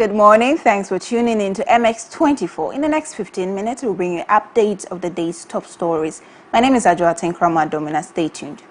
Good morning. Thanks for tuning in to MX24. In the next 15 minutes, we'll bring you updates of the day's top stories. My name is Adwoa Tenkoramaa. Domina, stay tuned.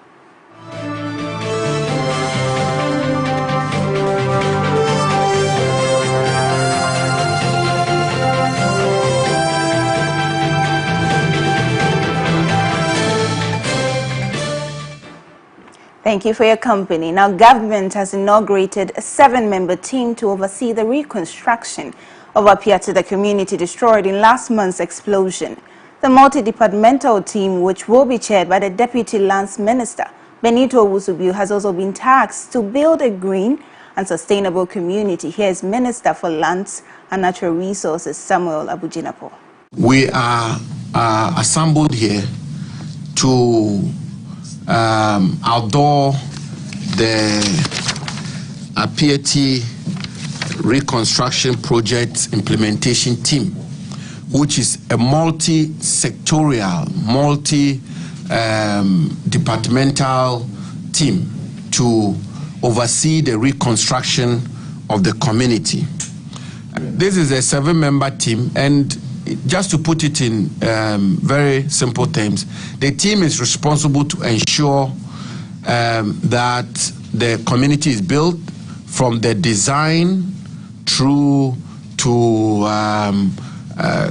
Thank you for your company. Now, government has inaugurated a 7-member team to oversee the reconstruction of Apia to the community destroyed in last month's explosion. The multi-departmental team, which will be chaired by the Deputy Lands Minister, Benito Owusu-Biu, has also been tasked to build a green and sustainable community. Here is Minister for Lands and Natural Resources, Samuel Abujinapo. We are assembled here to outdoor the Apia reconstruction project implementation team, which is a multi-sectorial, multi-departmental team to oversee the reconstruction of the community. This is a 7-member team, and just to put it in very simple terms, the team is responsible to ensure that the community is built from the design through to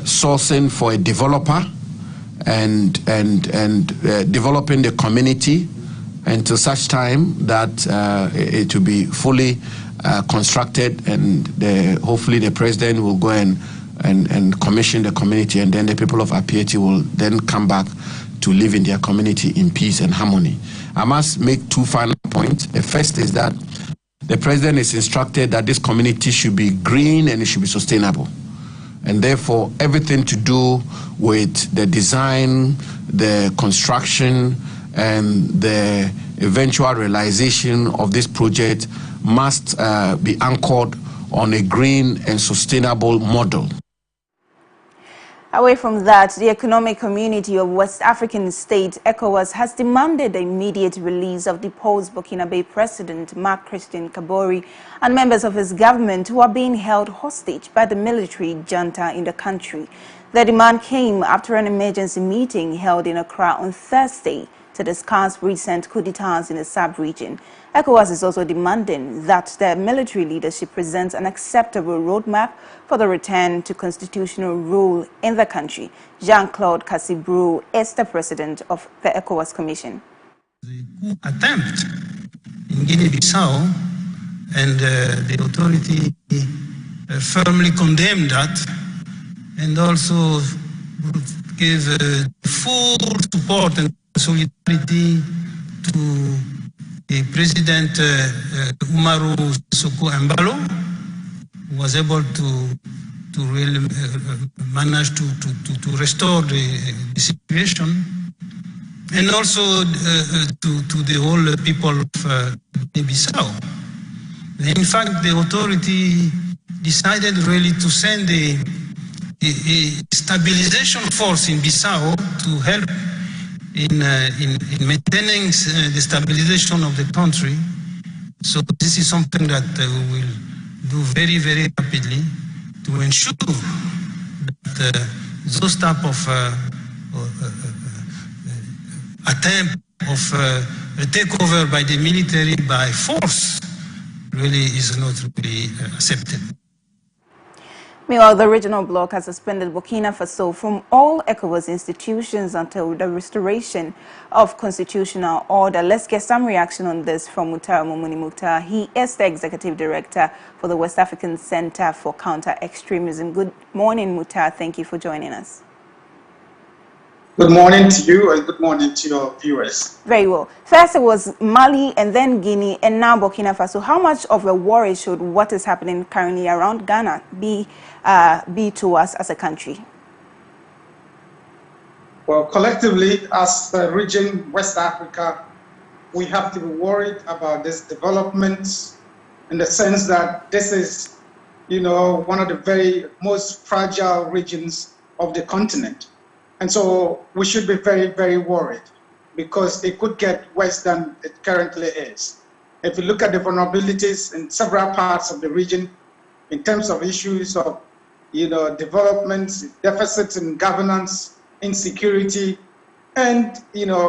sourcing for a developer and developing the community until such time that it will be fully constructed, and hopefully the president will go and commission the community, and then the people of Apia will then come back to live in their community in peace and harmony. I must make two final points. The first is that the president is instructed that this community should be green and it should be sustainable. And therefore, everything to do with the design, the construction, and the eventual realization of this project must be anchored on a green and sustainable model. Away from that, the Economic Community of West African States, ECOWAS, has demanded the immediate release of deposed Burkinabe President Marc Christian Kabore and members of his government who are being held hostage by the military junta in the country. The demand came after an emergency meeting held in Accra on Thursday to discuss recent coup d'etats in the sub-region. ECOWAS is also demanding that the military leadership presents an acceptable roadmap for the return to constitutional rule in the country. Jean-Claude Cassibrou is the president of the ECOWAS Commission. The coup attempt in Guinea-Bissau, and the authority firmly condemned that, and also gave full support and solidarity to the President Umaru Sissoko Embalo, who was able to really manage to restore the situation, and also to the whole people of Guinea-Bissau. In fact, the authority decided really to send a stabilization force in Bissau to help in maintaining the stabilization of the country. So this is something that we will do very, very rapidly to ensure that those type of attempt of takeover by the military by force really is not really accepted. Meanwhile, the regional bloc has suspended Burkina Faso from all ECOWAS institutions until the restoration of constitutional order. Let's get some reaction on this from Mutar Mumuni Mutar. He is the executive director for the West African Center for Counter-Extremism. Good morning, Mutar. Thank you for joining us. Good morning to you, and good morning to your viewers. Very well. First it was Mali, and then Guinea, and now Burkina Faso. How much of a worry should what is happening currently around Ghana be to us as a country? Well, collectively, as the region, West Africa, we have to be worried about this development in the sense that this is, one of the very most fragile regions of the continent. And so we should be very, very worried because it could get worse than it currently is. If you look at the vulnerabilities in several parts of the region, in terms of issues of, development, deficits in governance, insecurity, and,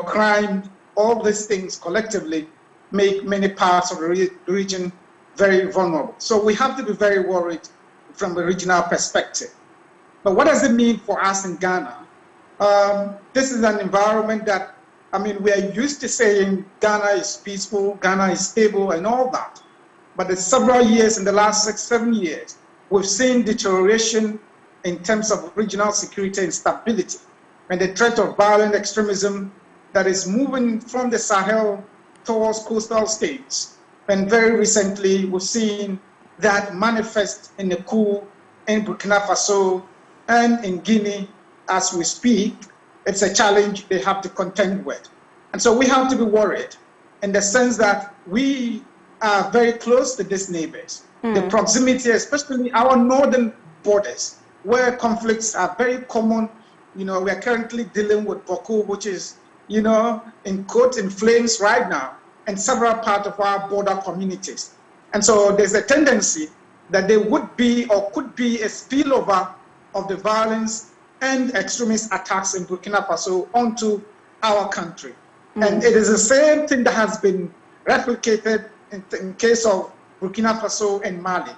crime. All these things collectively make many parts of the region very vulnerable. So we have to be very worried from a regional perspective. But what does it mean for us in Ghana? This is an environment that, we are used to saying Ghana is peaceful, Ghana is stable, and all that. But in several years, in the last 6-7 years, we've seen deterioration in terms of regional security and stability, and the threat of violent extremism that is moving from the Sahel towards coastal states. And very recently, we've seen that manifest in the coup in Burkina Faso and in Guinea as we speak. It's a challenge they have to contend with. And so we have to be worried in the sense that we are very close to these neighbors. The proximity, especially our northern borders, where conflicts are very common. We are currently dealing with Boko, which is, in flames right now, and several parts of our border communities. And so there's a tendency that there would be or could be a spillover of the violence and extremist attacks in Burkina Faso onto our country. And it is the same thing that has been replicated in case of Burkina Faso and Mali.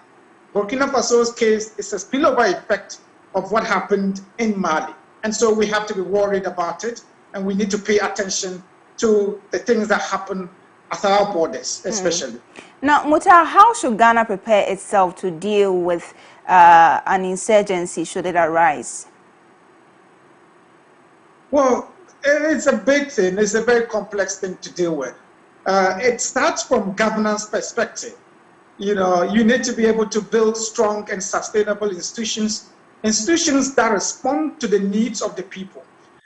Burkina Faso's case is a spillover effect of what happened in Mali. And so we have to be worried about it, and we need to pay attention to the things that happen at our borders, especially. Now, Muta, how should Ghana prepare itself to deal with an insurgency should it arise? Well, it's a big thing. It's a very complex thing to deal with. It starts from governance perspective. You need to be able to build strong and sustainable institutions that respond to the needs of the people.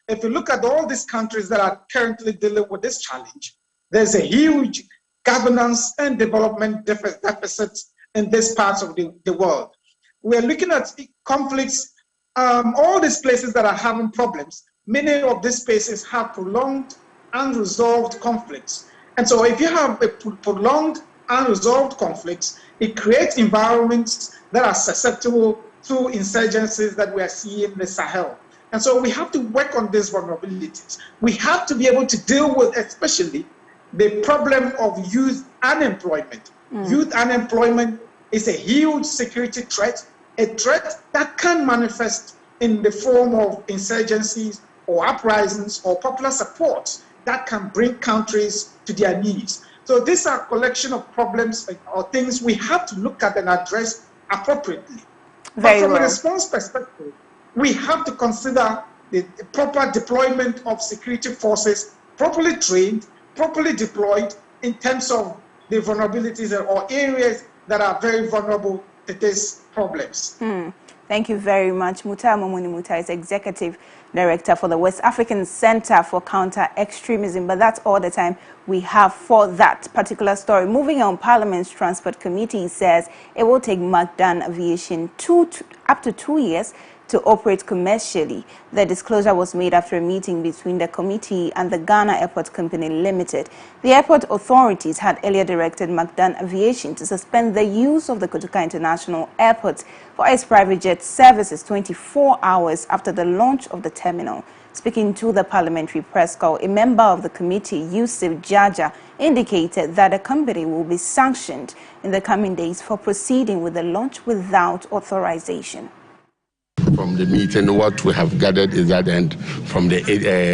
If you look at all these countries that are currently dealing with this challenge, there's a huge governance and development deficits in this part of the world. We're looking at conflicts, all these places that are having problems. Many of these spaces have prolonged, unresolved conflicts. And so if you have a prolonged, unresolved conflicts, it creates environments that are susceptible to insurgencies that we are seeing in the Sahel. And so we have to work on these vulnerabilities. We have to be able to deal with especially the problem of youth unemployment. Youth unemployment is a huge security threat, a threat that can manifest in the form of insurgencies or uprisings or popular support that can bring countries to their knees. So these are a collection of problems or things we have to look at and address appropriately. But from a response perspective, we have to consider the proper deployment of security forces, properly trained, properly deployed in terms of the vulnerabilities or areas that are very vulnerable to these problems. Thank you very much. Muta Momoni Muta is Executive Director for the West African Center for Counter-Extremism. But that's all the time we have for that particular story. Moving on, Parliament's Transport Committee says it will take Magdan Aviation up to 2 years to operate commercially. The disclosure was made after a meeting between the committee and the Ghana Airport Company Limited. The airport authorities had earlier directed Magdan Aviation to suspend the use of the Kotoka International Airport for its private jet services 24 hours after the launch of the terminal. Speaking to the parliamentary press call, a member of the committee, Yusuf Jaja, indicated that the company will be sanctioned in the coming days for proceeding with the launch without authorization. From the meeting, what we have gathered is that from the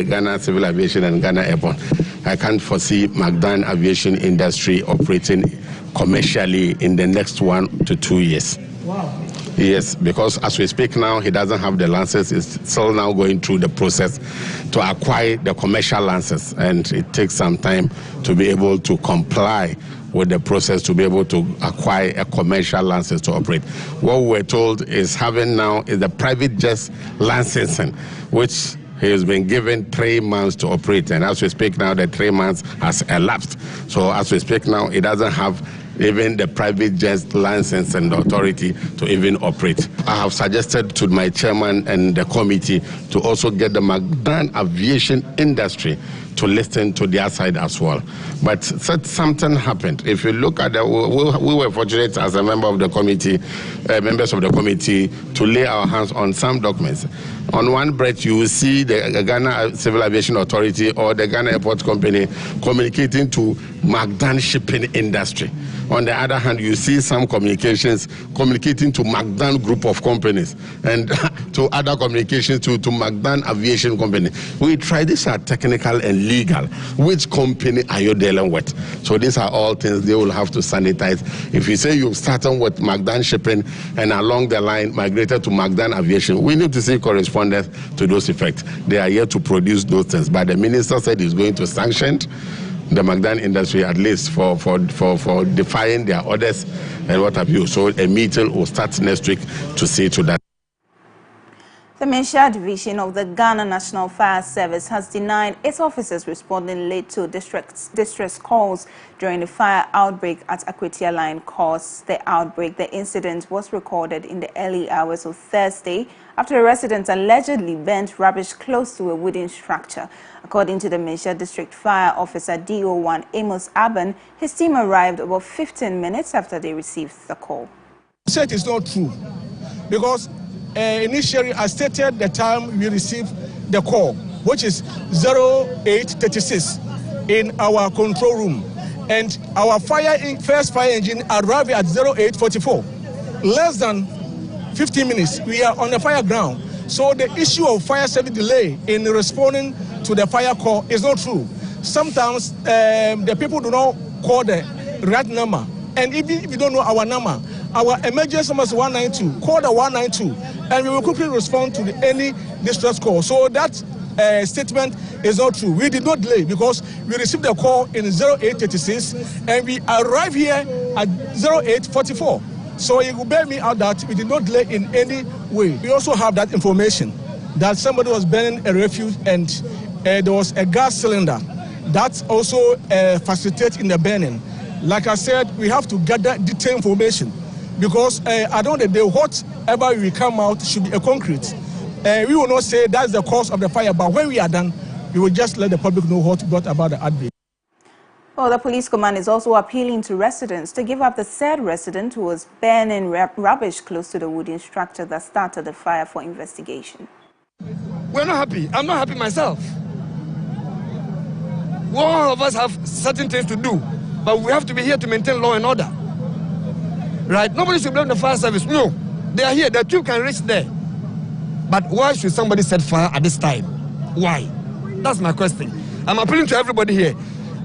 Ghana Civil Aviation and Ghana Airport, I can't foresee Magdan Aviation industry operating commercially in the next 1 to 2 years. Wow. Yes, because as we speak now, he doesn't have the license. He's still now going through the process to acquire the commercial license, and it takes some time to be able to comply with the process to be able to acquire a commercial license to operate. What we're told is having now is the private jet licensing, which he has been given 3 months to operate. And as we speak now, the 3 months has elapsed. So as we speak now, he doesn't have even the private jet license and authority to even operate. I have suggested to my chairman and the committee to also get the Magdan aviation industry to listen to their side as well. But something happened. If you look at we were fortunate as a member of the committee, members of the committee, to lay our hands on some documents. On one breath, you will see the Ghana Civil Aviation Authority or the Ghana Airport Company communicating to Magdan Shipping Industry. On the other hand, you see some communications communicating to Magdan Group of Companies and to other communications to Magdan Aviation Company. We try, these are technical and legal. Which company are you dealing with? So these are all things they will have to sanitize. If you say you're starting with Magdan Shipping and along the line migrated to Magdan Aviation, we need to see correspondence to those effects. They are here to produce those things. But the minister said he's going to sanction the Magdan industry at least for defying their orders and what have you. So a meeting will start next week to see to that. The Mensah Division of the Ghana National Fire Service has denied its officers responding late to distress calls during the fire outbreak at Akwatia Line caused the outbreak. The incident was recorded in the early hours of Thursday after a resident allegedly burnt rubbish close to a wooden structure. According to the Mensah District Fire Officer DO1 Amos Aban, his team arrived about 15 minutes after they received the call. I said it's not true because initially I stated the time we received the call, which is 0836 in our control room, and our first fire engine arrived at 0844. Less than 15 minutes, we are on the fire ground. So the issue of fire service delay in responding to the fire call is not true. Sometimes the people do not call the right number, and even if you don't know our number, our emergency number is 192. Call the 192, and we will quickly respond to any distress call. So that statement is not true. We did not delay because we received the call in 0836, and we arrived here at 0844. So it will bear me out that we did not delay in any way. We also have that information that somebody was burning a refuse and there was a gas cylinder. That also facilitates in the burning. Like I said, we have to gather detailed information because at the end of the day, whatever we come out should be a concrete. We will not say that's the cause of the fire, but when we are done, we will just let the public know what brought about the outbreak. Well, the police command is also appealing to residents to give up the said resident who was burning rubbish close to the wooden structure that started the fire for investigation. We're not happy. I'm not happy myself. All of us have certain things to do, but we have to be here to maintain law and order. Right? Nobody should blame the fire service. No, they are here. The two can reach there. But why should somebody set fire at this time? Why? That's my question. I'm appealing to everybody here.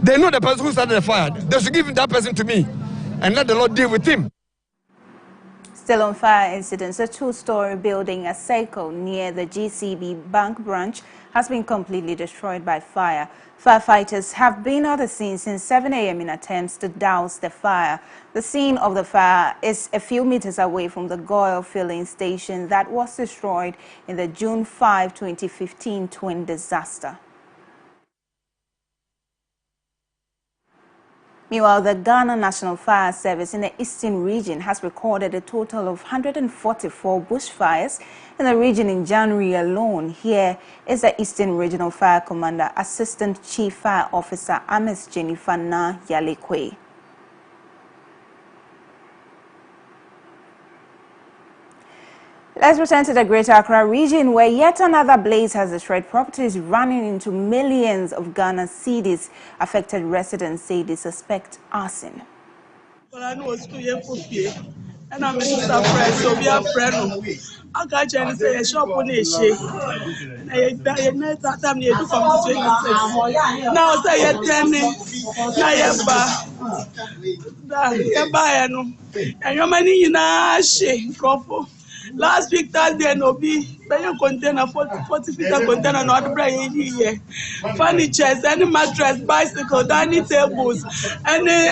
They know the person who started the fire. They should give that person to me and let the Lord deal with him. Still on fire incidents, a two-story building at Seiko near the GCB Bank branch has been completely destroyed by fire. Firefighters have been on the scene since 7 a.m. in attempts to douse the fire. The scene of the fire is a few meters away from the oil filling station that was destroyed in the June 5, 2015 twin disaster. Meanwhile, the Ghana National Fire Service in the Eastern region has recorded a total of 144 bushfires in the region in January alone. Here is the Eastern Regional Fire Commander, Assistant Chief Fire Officer Ms. Jennifer Na Yalekwe. Let's return to the Greater Accra region, where yet another blaze has destroyed properties, running into millions of Ghana cedis. Affected residents say they suspect arson. Last week, Thursday, no be container 40-feet container no Outbreak here. Furnitures, any mattress, bicycle, dining tables, any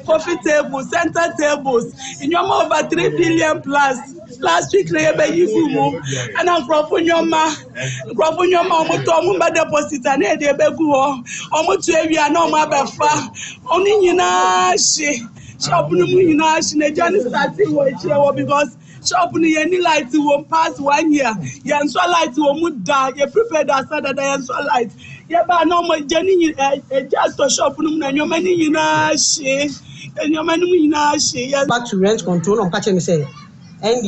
coffee tables, center tables. In your over 3 billion plus. Last week, they be you and I'm from your ma deposit and they be go. Almost we are no more far. Only you know she shop no you know she ne journey starting with because shop ni any light won't pass 1 year. You install light won't die. You prepare that so that they install light. Yeah, but no more Jenny, just a shop, and your money in a she, and your money in a she. Back to rent control, I'm catching me say, and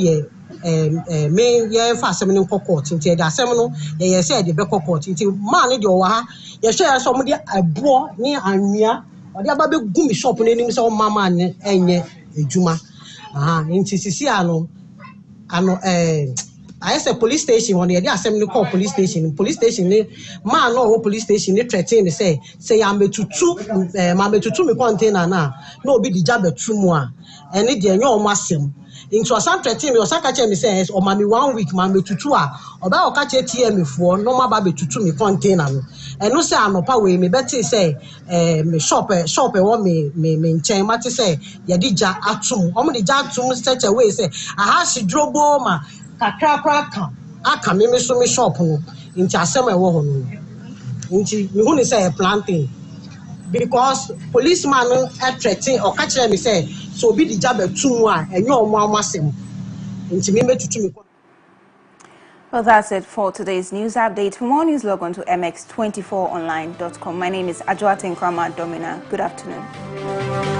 me, yeah, fast seminal court, into the seminal, yeah, said the Beco court, into man, you share somebody a boy near Anya, or the other gummy shop in so mamma and ye, Juma. Into Siciano, I say police station on the assembly call police station man no police station they threaten say I'm me to me container na no be the job true mo and it dey your masem into some threaten me o saka che me say o ma me 1 week ma me tutu a oba o ka che TM for no ma ba be tutu me container no and no say anopa we me better say me shop want me nchen ma te say ye di ja atum o mo di ja atum such a way say aha she drobo ma kakra aka me so me shop no nti asem e wo ho no nti me hu ni say planting because policeman no threaten or catch me say so be the job too a enyo omo amasem nti me metutu me. Well, that's it for today's news update. For more news, log on to MX24online.com. My name is Adwoa Tenkoramaa Domina. Good afternoon.